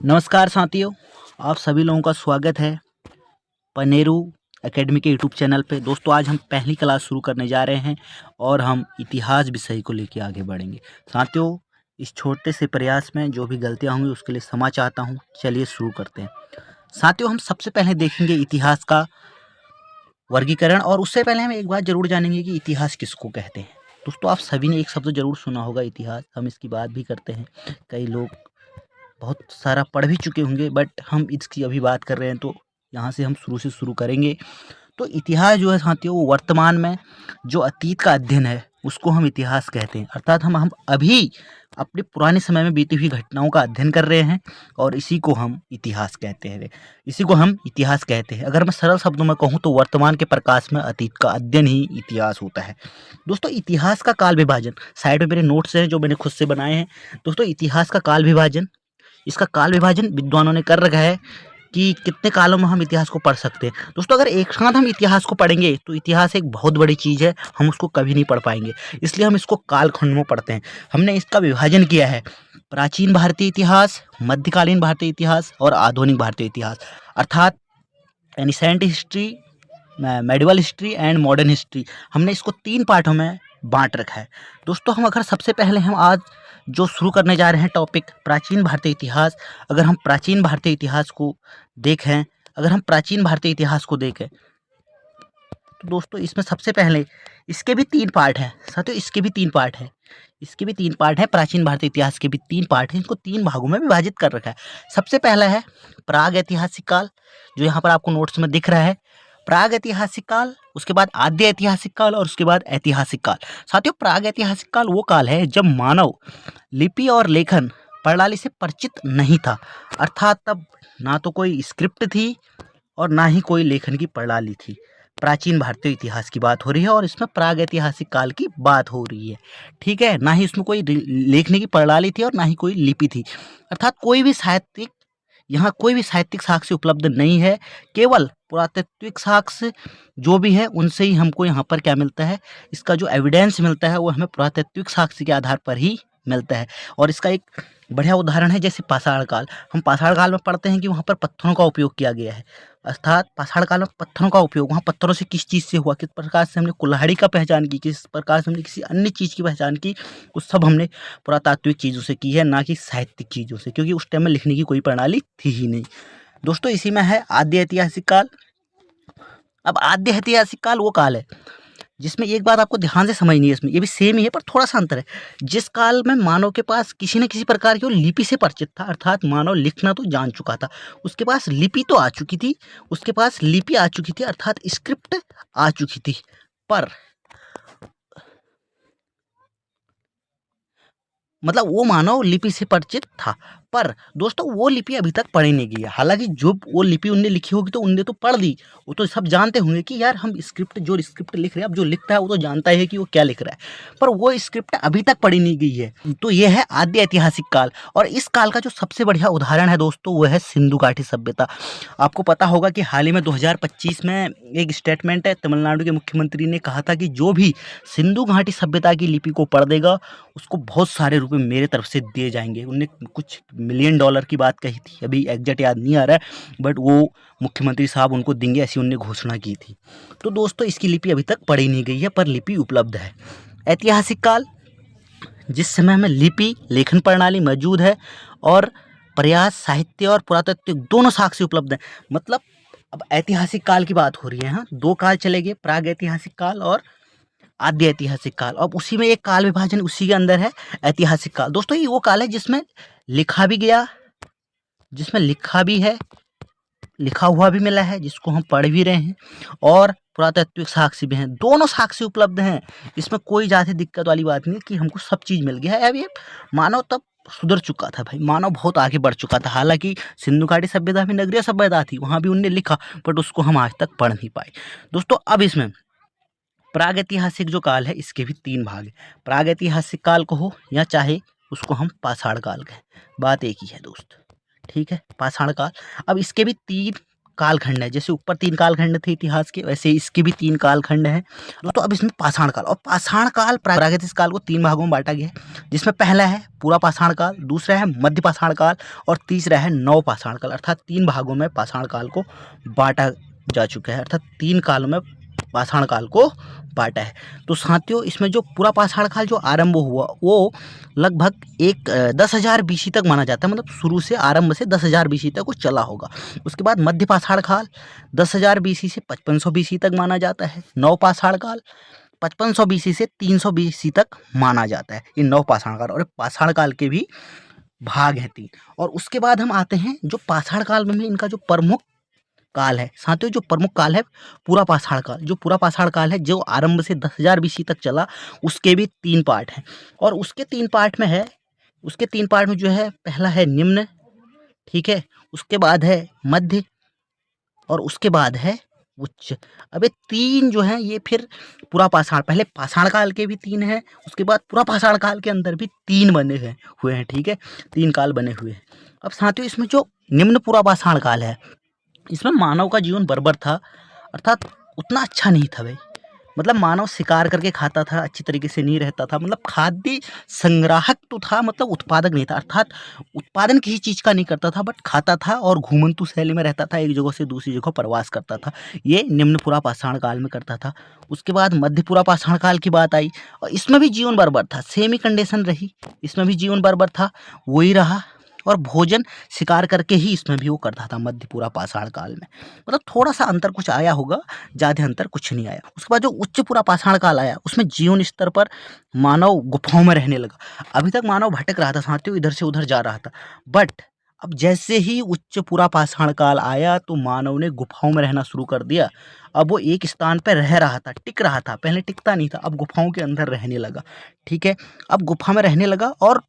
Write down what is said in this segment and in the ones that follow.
नमस्कार साथियों, आप सभी लोगों का स्वागत है पनेरू एकेडमी के यूट्यूब चैनल पे। दोस्तों, आज हम पहली क्लास शुरू करने जा रहे हैं और हम इतिहास विषय को लेकर आगे बढ़ेंगे। साथियों, इस छोटे से प्रयास में जो भी गलतियां होंगी उसके लिए क्षमा चाहता हूं। चलिए शुरू करते हैं। साथियों, हम सबसे पहले देखेंगे इतिहास का वर्गीकरण, और उससे पहले हम एक बात जरूर जानेंगे कि इतिहास किसको कहते हैं। दोस्तों, आप सभी ने एक शब्द जरूर सुना होगा, इतिहास। हम इसकी बात भी करते हैं। कई लोग बहुत सारा पढ़ भी चुके होंगे, बट हम इसकी अभी बात कर रहे हैं तो यहाँ से हम शुरू करेंगे। तो इतिहास जो है साथियों, वो वर्तमान में जो अतीत का अध्ययन है उसको हम इतिहास कहते हैं। अर्थात हम अभी अपने पुराने समय में बीती हुई घटनाओं का अध्ययन कर रहे हैं और इसी को हम इतिहास कहते हैं। अगर मैं सरल शब्दों में कहूँ तो वर्तमान के प्रकाश में अतीत का अध्ययन ही इतिहास होता है। दोस्तों, इतिहास का काल विभाजन, साइड में मेरे नोट्स हैं जो मैंने खुद से बनाए हैं। दोस्तों, इतिहास का काल विभाजन, इसका काल विभाजन विद्वानों ने कर रखा है कि कितने कालों में हम इतिहास को पढ़ सकते हैं। दोस्तों, अगर एक साथ हम इतिहास को पढ़ेंगे तो इतिहास एक बहुत बड़ी चीज़ है, हम उसको कभी नहीं पढ़ पाएंगे। इसलिए हम इसको कालखंड में पढ़ते हैं। हमने इसका विभाजन किया है प्राचीन भारतीय इतिहास, मध्यकालीन भारतीय इतिहास और आधुनिक भारतीय इतिहास। अर्थात ancient history, medieval history and modern history. हमने इसको 3 पार्टों में बांट रखा है। दोस्तों, हम अगर सबसे पहले हम आज जो शुरू करने जा रहे हैं टॉपिक प्राचीन भारतीय इतिहास। अगर हम प्राचीन भारतीय इतिहास को देखें तो दोस्तों, इसमें सबसे पहले इसके भी 3 पार्ट हैं। साथियों, इसके भी 3 पार्ट हैं। प्राचीन भारतीय इतिहास के भी 3 पार्ट हैं। इनको 3 भागों में विभाजित कर रखा है। सबसे पहला है प्राग ऐतिहासिक काल, जो यहाँ पर आपको नोट्स में दिख रहा है। प्राग ऐतिहासिक काल, उसके बाद आद्य ऐतिहासिक काल और उसके बाद ऐतिहासिक काल। साथियों, प्राग ऐतिहासिक काल वो काल है जब मानव लिपि और लेखन प्रणाली से परिचित नहीं था। अर्थात तब ना तो कोई स्क्रिप्ट थी और ना ही कोई लेखन की प्रणाली थी। प्राचीन भारतीय इतिहास की बात हो रही है और इसमें प्राग ऐतिहासिक काल की बात हो रही है। ठीक है, ना ही इसमें कोई लेखने की प्रणाली थी और ना ही कोई लिपि थी। अर्थात कोई भी साहित्यिक साक्ष्य उपलब्ध नहीं है। केवल पुरातात्विक साक्ष्य जो भी है उनसे ही हमको यहाँ पर क्या मिलता है, इसका जो एविडेंस मिलता है वो हमें पुरातात्विक साक्ष्य के आधार पर ही मिलता है। और इसका एक बढ़िया उदाहरण है जैसे पाषाण काल। हम पाषाण काल में पढ़ते हैं कि वहाँ पर पत्थरों का उपयोग किया गया है। अर्थात पाषाण काल में पत्थरों का उपयोग, वहाँ पत्थरों से किस चीज़ से हुआ, किस प्रकार से हमने कुल्हाड़ी का पहचान की, किस प्रकार से हमने किसी अन्य चीज़ की पहचान की, वो सब हमने पुरातात्विक चीज़ों से की है, ना कि साहित्यिक चीज़ों से, क्योंकि उस टाइम में लिखने की कोई प्रणाली थी ही नहीं। दोस्तों, इसी में है आद्य ऐतिहासिक काल। अब आद्य ऐतिहासिक काल वो काल है जिसमें एक बात आपको ध्यान से समझनी है, इसमें ये भी सेम ही है पर थोड़ा सा अंतर है। जिस काल में मानव के पास किसी न किसी प्रकार की वो लिपि से परिचित था, अर्थात मानव लिखना तो जान चुका था, उसके पास लिपि तो आ चुकी थी, अर्थात स्क्रिप्ट आ चुकी थी, पर मतलब वो मानव लिपि से परिचित था। पर दोस्तों, वो लिपि अभी तक पढ़ी नहीं गई है। हालांकि जो वो लिपि उनने लिखी होगी तो उनने तो पढ़ ली, वो तो सब जानते होंगे कि यार हम स्क्रिप्ट लिख रहे हैं। अब जो लिखता है वो तो जानता है कि वो क्या लिख रहा है, पर वो स्क्रिप्ट अभी तक पढ़ी नहीं गई है। तो ये है आद्य ऐतिहासिक काल। और इस काल का जो सबसे बढ़िया उदाहरण है दोस्तों, वो है सिंधु घाटी सभ्यता। आपको पता होगा कि हाल ही में 2025 में एक स्टेटमेंट है, तमिलनाडु के मुख्यमंत्री ने कहा था कि जो भी सिंधु घाटी सभ्यता की लिपि को पढ़ देगा उसको बहुत सारे रुपए मेरे तरफ से दिए जाएंगे। उनने कुछ $1 मिलियन की बात कही थी, अभी एग्जैक्ट याद नहीं आ रहा है, बट वो मुख्यमंत्री साहब उनको देंगे ऐसी उनने घोषणा की थी। तो दोस्तों, इसकी लिपि अभी तक पढ़ी नहीं गई है पर लिपि उपलब्ध है। ऐतिहासिक काल, जिस समय में लिपि लेखन प्रणाली मौजूद है और प्रयास, साहित्य और पुरातत्व दोनों साक्ष्य उपलब्ध हैं। मतलब अब ऐतिहासिक काल की बात हो रही है। हाँ, 2 काल चले गए, प्राग ऐतिहासिक काल और आद्य ऐतिहासिक काल। अब उसी में एक काल विभाजन उसी के अंदर है, ऐतिहासिक काल। दोस्तों, ये वो काल है जिसमें लिखा भी है, लिखा हुआ भी मिला है, जिसको हम पढ़ भी रहे हैं, और पुरातात्विक साक्ष्य भी हैं। दोनों साक्ष्य उपलब्ध हैं। इसमें कोई ज़्यादा दिक्कत वाली बात नहीं है कि हमको सब चीज़ मिल गया है। अब ये मानव तब सुधर चुका था भाई, मानव बहुत आगे बढ़ चुका था। हालांकि सिंधु घाटी सभ्यता भी नगरीय सभ्यता थी, वहाँ भी उनने लिखा, बट उसको हम आज तक पढ़ नहीं पाए। दोस्तों, अब इसमें प्रागैतिहासिक जो काल है इसके भी 3 भाग हैं। प्रागैतिहासिक काल को हो या चाहे उसको हम पाषाण काल कहें, बात एक ही है दोस्त। ठीक है, पाषाण काल। अब इसके भी 3 कालखंड है। जैसे ऊपर 3 कालखंड थे इतिहास के, वैसे इसके भी 3 कालखंड हैं दोस्तों। अब इसमें पाषाण काल, और पाषाण काल प्रागैतिहासिक काल को 3 भागों में बांटा गया है, जिसमें पहला है पूरा पाषाण काल, दूसरा है मध्य पाषाण काल और तीसरा है नव पाषाण काल। अर्थात 3 भागों में पाषाण काल को बांटा जा चुका है, अर्थात 3 कालों में पाषाण काल को बांटा है। तो साथियों, इसमें जो पूरा पाषाण काल जो आरंभ हुआ वो लगभग 10,000 बीसी तक माना जाता है, मतलब शुरू से आरंभ से 10,000 बीसी तक वो चला होगा। उसके बाद मध्य पाषाण काल 10,000 बीसी से 5500 बीसी तक माना जाता है। नव पाषाण काल 5500 बीसी से 300 बीसी तक माना जाता है, ये नव पाषाण काल। और पाषाण काल के भी भाग हैं 3। और उसके बाद हम आते हैं जो पाषाण काल में भी इनका जो प्रमुख काल है साथियों, जो प्रमुख काल है पूरा पाषाण काल। जो पूरा पाषाण काल है जो आरंभ से 10,000 बीसी तक चला, उसके भी 3 पार्ट हैं। और उसके 3 पार्ट में है, उसके 3 पार्ट में जो है पहला है निम्न, ठीक है, उसके बाद है मध्य और उसके बाद है उच्च। अब ये 3 जो हैं ये फिर पूरा पाषाण, पहले पाषाण काल के भी 3 हैं, उसके बाद पूरा पाषाण काल के अंदर भी 3 बने हुए हैं, ठीक है, 3 काल बने हुए हैं। अब साथियों, इसमें जो निम्न पूरा पाषाण काल है, इसमें मानव का जीवन बर्बर था, अर्थात उतना अच्छा नहीं था भाई। मतलब मानव शिकार करके खाता था, अच्छी तरीके से नहीं रहता था, मतलब खाद्य संग्राहक तो था, मतलब उत्पादक नहीं था, अर्थात उत्पादन किसी चीज़ का नहीं करता था, बट खाता था और घूमंतु शैली में रहता था, एक जगह से दूसरी जगह प्रवास करता था। ये निम्न पूरा पाषाण काल में करता था। उसके बाद मध्य पूरा पाषाण काल की बात आई और इसमें भी जीवन बर्बर था, सेम ही कंडीशन रही, इसमें भी जीवन बर्बर था, वही रहा। और भोजन शिकार करके ही इसमें भी वो करता था मध्य पूरा पाषाण काल में। मतलब थोड़ा सा अंतर कुछ आया होगा, ज़्यादा अंतर कुछ नहीं आया। उसके बाद जो उच्च पूरा पाषाण काल आया, उसमें जीवन स्तर पर मानव गुफाओं में रहने लगा। अभी तक मानव भटक रहा था साथियों, इधर से उधर जा रहा था, बट अब जैसे ही उच्च पूरा पाषाण काल आया तो मानव ने गुफाओं में रहना शुरू कर दिया। अब वो एक स्थान पर रह रहा था, टिक रहा था, पहले टिकता नहीं था, अब गुफाओं के अंदर रहने लगा, ठीक है। अब गुफा में रहने लगा और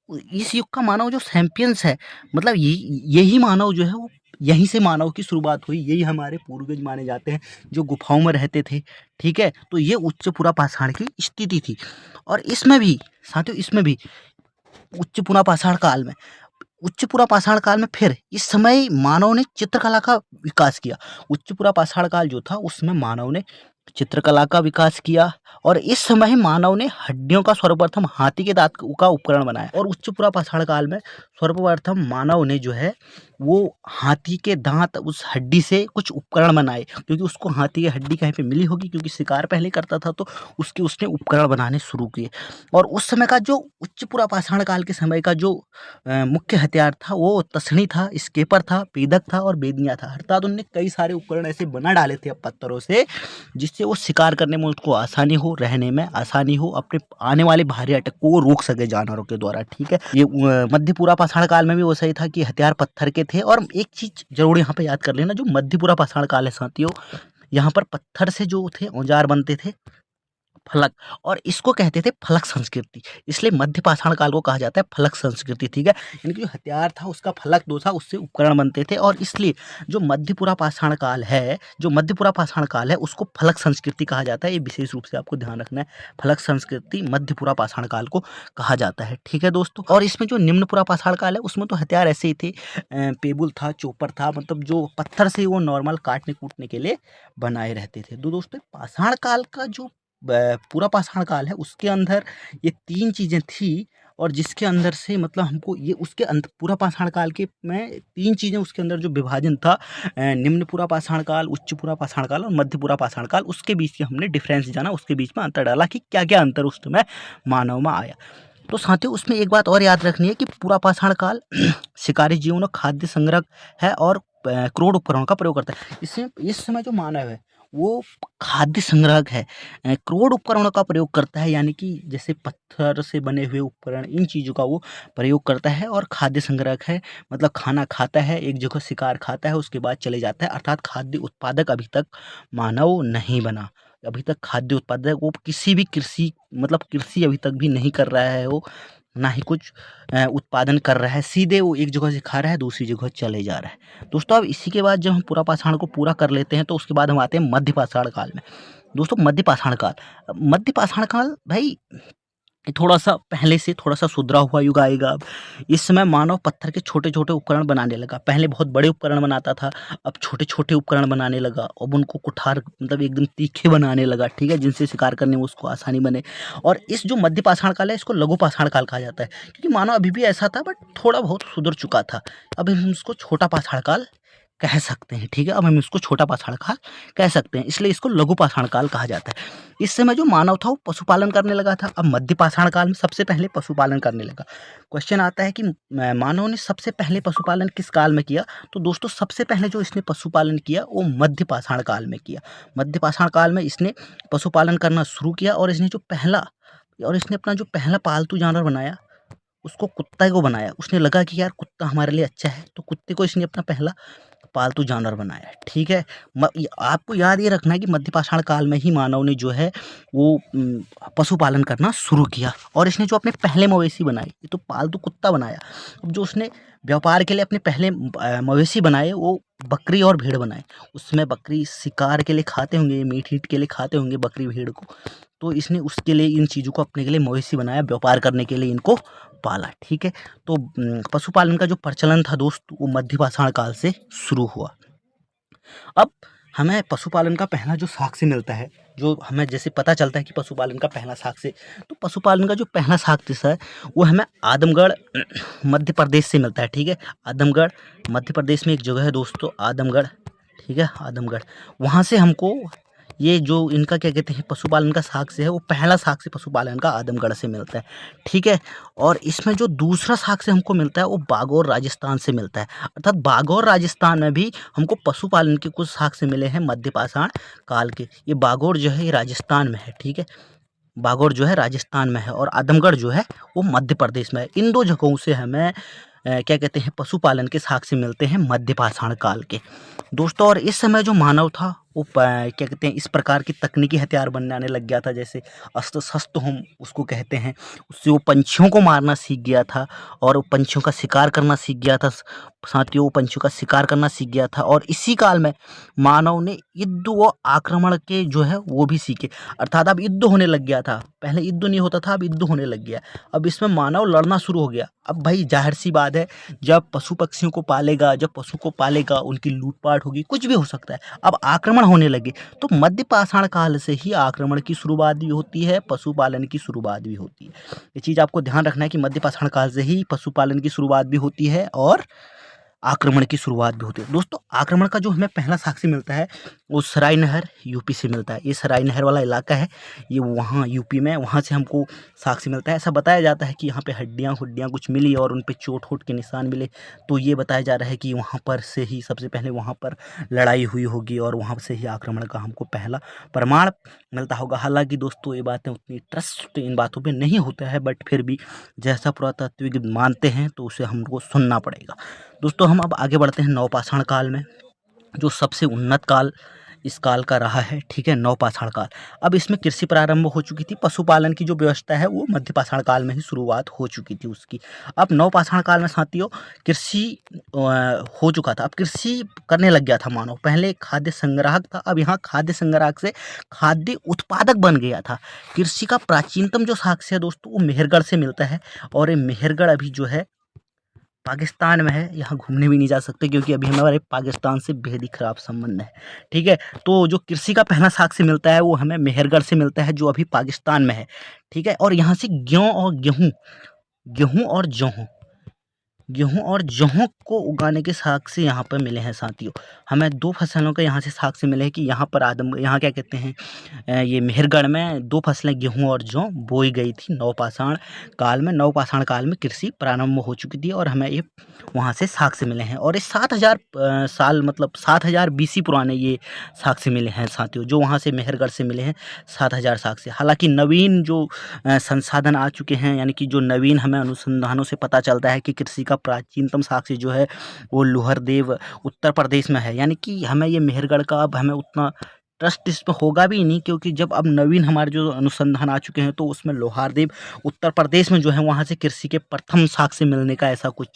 इस युग का मानव जो सैंपियंस है, मतलब यही मानव जो है वो, यहीं से मानव की शुरुआत हुई, यही हमारे पूर्वज माने जाते हैं जो गुफाओं में रहते थे, ठीक है। तो ये उच्च पूरा पाषाण की स्थिति थी। और इसमें भी साथियों, इसमें भी उच्च पूरा पाषाण काल में, उच्च पूरा पाषाण काल में फिर इस समय मानव ने चित्रकला का विकास किया। उच्च पूरा पाषाण काल जो था उसमें मानव ने चित्रकला का विकास किया और इस समय मानव ने हड्डियों का सर्वप्रथम हाथी के दांत का उपकरण बनाया। और उच्च पूरा पाषाण काल में सर्वप्रथम मानव ने जो है वो हाथी के दांत, उस हड्डी से कुछ उपकरण बनाए, क्योंकि उसको हाथी की हड्डी कहीं पे मिली होगी, क्योंकि शिकार पहले करता था, तो उसने उपकरण बनाने शुरू किए। और उस समय का जो उच्च पूरा पाषाण काल के समय का जो मुख्य हथियार था वो तसनी था, स्केपर था, पेदक था और बेदियाँ था। अर्थात उनने कई सारे उपकरण ऐसे बना डाले थे पत्थरों से, जिससे वो शिकार करने में उसको आसानी हो, रहने में आसानी हो, अपने आने वाले भारी अटैक को वो रोक सके जानवरों के द्वारा, ठीक है। ये मध्य पूरा पाषाण काल में भी वैसा ही था कि हथियार पत्थर के थे। और एक चीज जरूर यहाँ पे याद कर लेना, जो मध्य पूरा पाषाण काल है साथियों, यहाँ पर पत्थर से जो थे औजार बनते थे, फलक, और इसको कहते थे फलक संस्कृति, इसलिए मध्य पाषाण काल को कहा जाता है फलक संस्कृति, ठीक है। यानी कि जो हथियार था उसका फलक दो था, उससे उपकरण बनते थे, और इसलिए जो मध्य पूरा पाषाण काल है, जो मध्य पूरा पाषाण काल है उसको फलक संस्कृति कहा जाता है। ये विशेष रूप से आपको ध्यान रखना है, फलक संस्कृति मध्य पूरा पाषाण काल को कहा जाता है, ठीक है दोस्तों। और इसमें जो निम्न पूरा पाषाण काल है उसमें तो हथियार ऐसे ही थे, पेबुल था, चोपर था, मतलब जो पत्थर से वो नॉर्मल काटने कूटने के लिए बनाए रहते थे। तो दोस्तों पाषाण काल का जो पूरा पाषाण काल है उसके अंदर ये 3 चीज़ें थी, और जिसके अंदर से मतलब हमको ये उसके अंत पूरा पाषाण काल के में 3 चीज़ें उसके अंदर जो विभाजन था, निम्न पूरा पाषाण काल, उच्च पूरा पाषाण काल और मध्य पूरा पाषाण काल, उसके बीच की हमने डिफरेंस जाना, उसके बीच में अंतर डाला कि क्या क्या अंतर उस समय मानव में आया। तो साथियों उसमें एक बात और याद रखनी है कि पूरा पाषाण काल शिकारी जीवन और खाद्य संग्रह है और क्रोड उपकरणों का प्रयोग करता है। इसमें इस समय जो मानव है वो खाद्य संग्राहक है, क्रोड उपकरणों का प्रयोग करता है, यानी कि जैसे पत्थर से बने हुए उपकरण, इन चीज़ों का वो प्रयोग करता है, और खाद्य संग्राहक है, मतलब खाना खाता है, एक जगह शिकार खाता है, उसके बाद चले जाता है। अर्थात खाद्य उत्पादक अभी तक मानव नहीं बना, अभी तक खाद्य उत्पादक वो किसी भी कृषि, मतलब कृषि अभी तक भी नहीं कर रहा है, वो ना ही कुछ उत्पादन कर रहा है, सीधे वो एक जगह से खा रहा है दूसरी जगह चले जा रहा है। दोस्तों अब इसी के बाद जब हम पूरा पाषाण को पूरा कर लेते हैं तो उसके बाद हम आते हैं मध्य पाषाण काल में। दोस्तों मध्य पाषाण काल, मध्य पाषाण काल भाई ये थोड़ा-सा पहले से थोड़ा-सा सुधरा हुआ युग आएगा अब। इस समय मानव पत्थर के छोटे-छोटे उपकरण बनाने लगा। पहले बहुत बड़े उपकरण बनाता था, अब छोटे-छोटे उपकरण बनाने लगा। अब उनको कुठार मतलब एकदम तीखे बनाने लगा, ठीक है? जिनसे शिकार करने में उसको आसानी बने। और इस जो मध्य पाषाण काल है, इसको लघु पाषाण काल कहा जाता है, क्योंकि मानव अभी भी ऐसा था बट थोड़ा बहुत सुधर चुका था। अब हम इसको छोटा पाषाण काल कह सकते हैं, ठीक है? अब हम इसको छोटा पाषाण काल कह सकते हैं, इसलिए इसको लघु पाषाण काल कहा जाता है। इस समय जो मानव था वो पशुपालन करने लगा था। अब मध्य पाषाण काल में सबसे पहले पशुपालन करने लगा। क्वेश्चन आता है कि मानव ने सबसे पहले पशुपालन किस काल में किया? तो दोस्तों सबसे पहले जो इसने पशुपालन किया वो मध्य पाषाण काल में किया। मध्य पाषाण काल में इसने पशुपालन करना शुरू किया और इसने अपना जो पहला पालतू जानवर बनाया उसको कुत्ते को बनाया। उसने लगा कि यार कुत्ता हमारे लिए अच्छा है, तो कुत्ते को इसने अपना पहला पालतू जानवर बनाया, ठीक है? आपको याद ये रखना है कि मध्य पाषाण काल में ही मानव ने जो है वो पशुपालन करना शुरू किया और इसने जो अपने पहले मवेशी बनाए, ये तो पालतू कुत्ता बनाया। अब जो उसने व्यापार के लिए अपने पहले मवेशी बनाए वो बकरी और भेड़ बनाए। उसमें बकरी शिकार के लिए खाते होंगे, मीट के लिए खाते होंगे बकरी भेड़ को, तो इसने उसके लिए इन चीज़ों को अपने के लिए मवेशी बनाया, व्यापार करने के लिए इनको पाला, ठीक है? तो पशुपालन का जो प्रचलन था दोस्त वो मध्य पाषाण काल से शुरू हुआ। अब हमें पशुपालन का पहला जो साक्ष्य मिलता है, जो हमें जैसे पता चलता है कि पशुपालन का पहला साक्ष्य, तो पशुपालन का जो पहला साक्ष्य है वो हमें आदमगढ़ मध्य प्रदेश से मिलता है, ठीक है? आदमगढ़ मध्य प्रदेश में एक जगह है दोस्तों, आदमगढ़, ठीक है? आदमगढ़, वहाँ से हमको ये जो इनका क्या कहते हैं पशुपालन का साक्ष्य है वो पहला साक्ष्य पशुपालन का आदमगढ़ से मिलता है, ठीक है? और इसमें जो दूसरा साक्ष्य हमको मिलता है वो बागौर राजस्थान से मिलता है। अर्थात बागौर राजस्थान में भी हमको पशुपालन के कुछ साक्ष्य मिले हैं मध्य पाषाण काल के। ये बागौर जो है ये राजस्थान में है, ठीक है? बागौर जो है राजस्थान में है और आदमगढ़ जो है वो मध्य प्रदेश में है। इन दो जगहों से हमें क्या कहते हैं पशुपालन के साक्ष्य मिलते हैं मध्य पाषाण काल के दोस्तों। और इस समय जो मानव था वो क्या कहते हैं इस प्रकार की तकनीकी हथियार बनाने लग गया था, जैसे अस्त्र शस्त्र हम उसको कहते हैं। उससे वो पंछियों को मारना सीख गया था और वो पंछियों का शिकार करना सीख गया था। साथियों, वो पंछियों का शिकार करना सीख गया था और इसी काल में मानव ने युद्ध व आक्रमण के जो है वो भी सीखे। अर्थात अब युद्ध होने लग गया था, पहले युद्ध नहीं होता था, अब युद्ध होने लग गया। अब इसमें मानव लड़ना शुरू हो गया। अब भाई जाहिर सी बात है, जब पशु पक्षियों को पालेगा, जब पशु को पालेगा उनकी लूटपाट होगी, कुछ भी हो सकता है। अब आक्रमण होने लगे तो मध्य पाषाण काल से ही आक्रमण की शुरुआत भी होती है, पशुपालन की शुरुआत भी होती है। ये चीज़ आपको ध्यान रखना है कि मध्य पाषाण काल से ही पशुपालन की शुरुआत भी होती है और आक्रमण की शुरुआत भी होती है। दोस्तों आक्रमण का जो हमें पहला साक्ष्य मिलता है वो सराय नहर यूपी से मिलता है। ये सराय नहर वाला इलाका है, ये वहाँ यूपी में, वहाँ से हमको साक्ष्य मिलता है। ऐसा बताया जाता है कि यहाँ पे हड्डियाँ कुछ मिली और उन पे चोट के निशान मिले, तो ये बताया जा रहा है कि वहाँ पर से ही सबसे पहले वहाँ पर लड़ाई हुई होगी और वहाँ से ही आक्रमण का हमको पहला प्रमाण मिलता होगा। हालांकि दोस्तों ये बातें उतनी ट्रस्ट इन बातों पर नहीं होता है, बट फिर भी जैसा पुरातात्विक मानते हैं तो उसे हमको सुनना पड़ेगा। दोस्तों हम अब आगे बढ़ते हैं नवपाषाण काल में, जो सबसे उन्नत काल इस काल का रहा है, ठीक है? नवपाषाण काल। अब इसमें कृषि प्रारंभ हो चुकी थी, पशुपालन की जो व्यवस्था है वो मध्य पाषाण काल में ही शुरुआत हो चुकी थी उसकी। अब नवपाषाण काल में साथियों कृषि हो चुका था। अब कृषि करने लग गया था मानव। पहले खाद्य संग्राहक था, अब यहाँ खाद्य संग्राहक से खाद्य उत्पादक बन गया था। कृषि का प्राचीनतम जो साक्ष्य है दोस्तों वो मेहरगढ़ से मिलता है और ये मेहरगढ़ अभी जो है पाकिस्तान में है। यहाँ घूमने भी नहीं जा सकते क्योंकि अभी हमारे पाकिस्तान से बेहद ही खराब संबंध है, ठीक है? तो जो कृषि का पहला साक्ष्य मिलता है वो हमें मेहरगढ़ से मिलता है, जो अभी पाकिस्तान में है, ठीक है? और यहाँ से गेहूँ और जौ को उगाने के साक्ष्य यहाँ पर मिले हैं साथियों। हमें 2 फसलों के यहाँ से साक्ष्य मिले हैं कि यहाँ क्या कहते हैं ये मेहरगढ़ में 2 फसलें गेहूँ और जौ बोई गई थी नवपाषाण काल में। नवपाषाण काल में कृषि प्रारंभ हो चुकी थी और हमें ये वहाँ से साक्ष्य मिले हैं और ये 7000 साल मतलब 7000 BC पुराने ये साक्ष्य मिले हैं साथियों, जो वहाँ से मेहरगढ़ से मिले हैं 7000 साक्ष्य। हालांकि नवीन जो संसाधन आ चुके हैं, यानी कि जो नवीन हमें अनुसंधानों से पता चलता है कि कृषि का प्राचीनतम साक्ष्य जो है वो लोहरदेव उत्तर प्रदेश में है। यानी कि हमें ये मेहरगढ़ का अब हमें उतना ट्रस्ट इस पर होगा भी नहीं, क्योंकि जब अब नवीन हमारे जो अनुसंधान आ चुके हैं तो उसमें लोहारदेव उत्तर प्रदेश में जो है वहाँ से कृषि के प्रथम साक्ष्य मिलने का ऐसा कुछ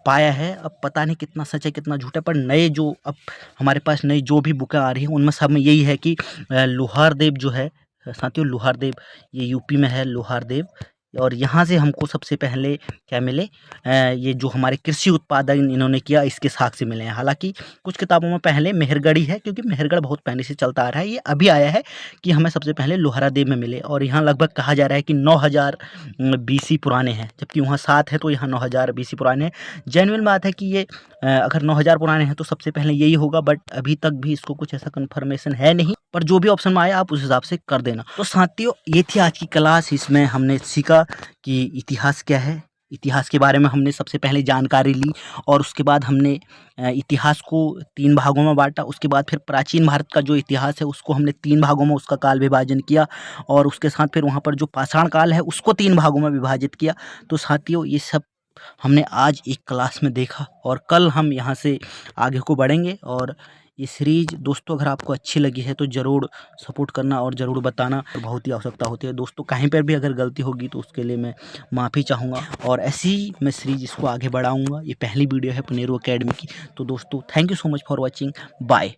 पाया है। अब पता नहीं कितना सच है कितना झूठ है, पर नए जो अब हमारे पास नई जो भी बुकें आ रही हैं उनमें सब में यही है कि लोहारदेव जो है साथियों, लोहारदेव ये यूपी में है। लोहारदेव और यहाँ से हमको सबसे पहले क्या मिले, ये जो हमारे कृषि उत्पादन इन्होंने किया इसके साक्ष्य मिले हैं। हालाँकि कुछ किताबों में पहले मेहरगढ़ ही है, क्योंकि मेहरगढ़ बहुत पहले से चलता आ रहा है। ये अभी आया है कि हमें सबसे पहले लोहारादेव में मिले, और यहाँ लगभग कहा जा रहा है कि 9000 बीसी पुराने हैं, जबकि वहाँ 7 है तो यहाँ 9000 बीसी पुराने हैं। जेन्युइन बात है कि ये अगर 9000 पुराने हैं तो सबसे पहले यही होगा, बट अभी तक भी इसको कुछ ऐसा कन्फर्मेशन है नहीं, पर जो भी ऑप्शन में आए आप उस हिसाब से कर देना। तो साथियों, ये थी आज की क्लास। इसमें हमने सीखा कि इतिहास क्या है, इतिहास के बारे में हमने सबसे पहले जानकारी ली, और उसके बाद हमने इतिहास को 3 भागों में बाँटा। उसके बाद फिर प्राचीन भारत का जो इतिहास है उसको हमने 3 भागों में उसका काल विभाजन किया, और उसके साथ फिर वहाँ पर जो पाषाण काल है उसको 3 भागों में विभाजित किया। तो साथियों, ये सब हमने आज एक क्लास में देखा, और कल हम यहाँ से आगे को बढ़ेंगे। और ये सीरीज दोस्तों अगर आपको अच्छी लगी है तो ज़रूर सपोर्ट करना और ज़रूर बताना, बहुत ही आवश्यकता होती है दोस्तों। कहीं पर भी अगर गलती होगी तो उसके लिए मैं माफ़ी चाहूँगा, और ऐसी ही मैं सीरीज इसको आगे बढ़ाऊँगा। ये पहली वीडियो है पनेरू अकेडमी की। तो दोस्तों, thank you so much for watching. Bye.